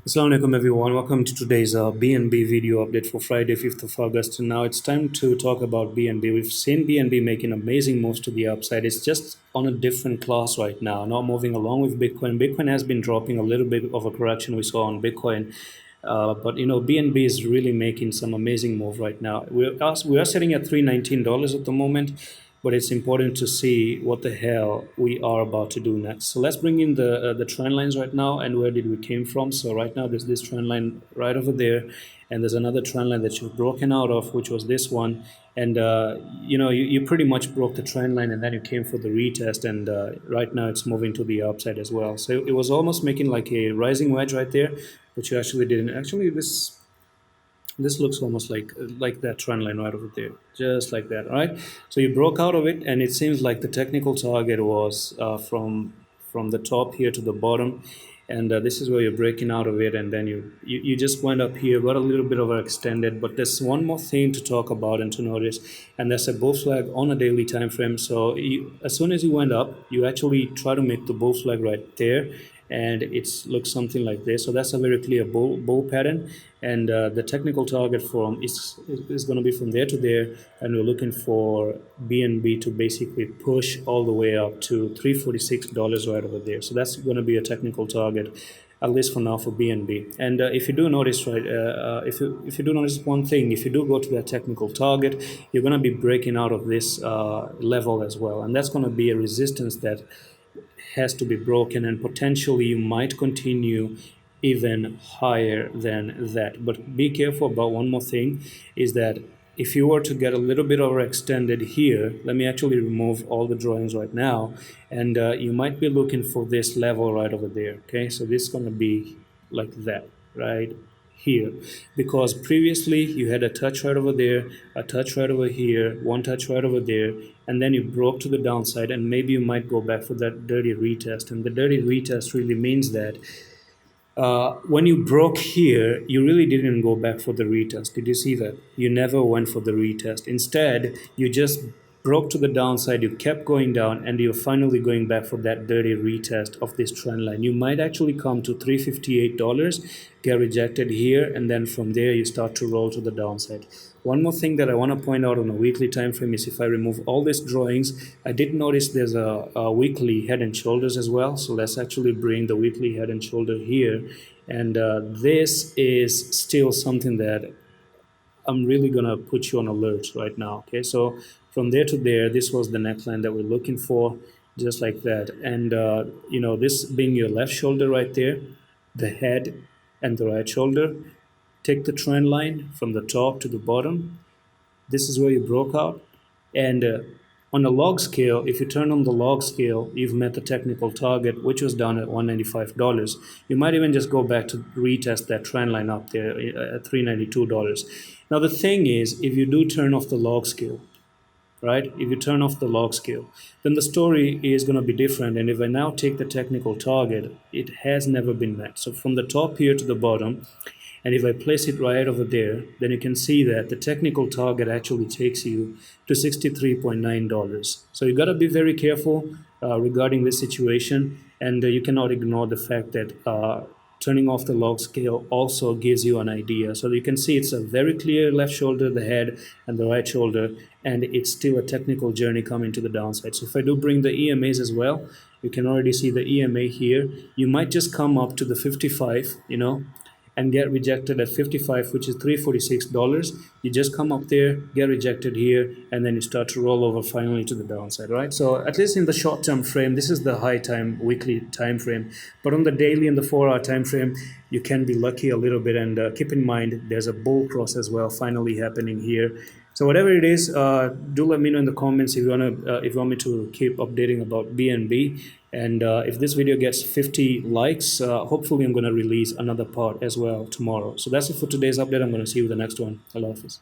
Assalamu alaikum everyone, welcome to today's BNB video update for Friday 5th of August. And now it's time to talk about BNB. We've seen BNB making amazing moves to the upside. It's just on a different class right now, not moving along with Bitcoin. Bitcoin has been dropping a little bit of a correction we saw on Bitcoin. But BNB is really making some amazing move right now. We are sitting at $319 at the moment, but it's important to see what the hell we are about to do next. So let's bring in the trend lines right now and where did we came from. So right now there's this trend line right over there, and there's another trend line that you've broken out of, which was this one. And you pretty much broke the trend line, and then you came for the retest, and right now it's moving to the upside as well. So it was almost making like a rising wedge right there, but you actually didn't. Actually, this looks almost like that trend line right over there, just like that. All right, so you broke out of it, and it seems like the technical target was from the top here to the bottom, and this is where you're breaking out of it, and then you just went up here, got a little bit of a extended. But there's one more thing to talk about and to notice, and that's a bull flag on a daily time frame. So as soon as you went up, you actually try to make the bull flag right there, and it looks something like this. So that's a very clear bull pattern, and the technical target from is going to be from there to there, and we're looking for BNB to basically push all the way up to $346 right over there. So that's going to be a technical target, at least for now, for BNB. And if you do notice, right, if you do notice one thing, if you do go to that technical target, you're going to be breaking out of this level as well, and that's going to be a resistance that has to be broken, and potentially you might continue even higher than that. But be careful about one more thing, is that if you were to get a little bit overextended here, let me actually remove all the drawings right now, and you might be looking for this level right over there. Okay, so this is going to be like that right here, because previously you had a touch right over there, a touch right over here, one touch right over there, and then you broke to the downside, and maybe you might go back for that dirty retest. And the dirty retest really means that when you broke here, you really didn't go back for the retest. Did you see that? You never went for the retest. Instead, you just broke to the downside, you kept going down, and you're finally going back for that dirty retest of this trend line. You might actually come to $358, get rejected here, and then from there you start to roll to the downside. One more thing that I want to point out on a weekly time frame is, if I remove all these drawings, I did notice there's a weekly head and shoulders as well. So let's actually bring the weekly head and shoulder here, and this is still something that I'm really gonna put you on alert right now. Okay, so from there to there, this was the neckline that we're looking for, just like that. And this being your left shoulder right there, the head and the right shoulder. Take the trend line from the top to the bottom. This is where you broke out, and on a log scale, if you turn on the log scale, you've met the technical target, which was down at $195. You might even just go back to retest that trend line up there at $392. Now the thing is, if you do turn off the log scale, right, if you turn off the log scale, then the story is going to be different. And if I now take the technical target, it has never been met. So from the top here to the bottom, and if I place it right over there, then you can see that the technical target actually takes you to $63.9. So you got to be very careful regarding this situation, and you cannot ignore the fact that turning off the log scale also gives you an idea. So you can see it's a very clear left shoulder, the head, and the right shoulder, and it's still a technical journey coming to the downside. So if I do bring the EMAs as well, you can already see the EMA here. You might just come up to the 55, and get rejected at 55, which is $346. You just come up there, get rejected here, and then you start to roll over finally to the downside, right? So at least in the short-term frame, this is the high time weekly time frame. But on the daily and the 4-hour time frame, you can be lucky a little bit. And keep in mind, there's a bull cross as well finally happening here. So whatever it is, do let me know in the comments if you want me to keep updating about BNB. And if this video gets 50 likes, hopefully I'm going to release another part as well tomorrow. So that's it for today's update. I'm going to see you with the next one. Allah Hafiz.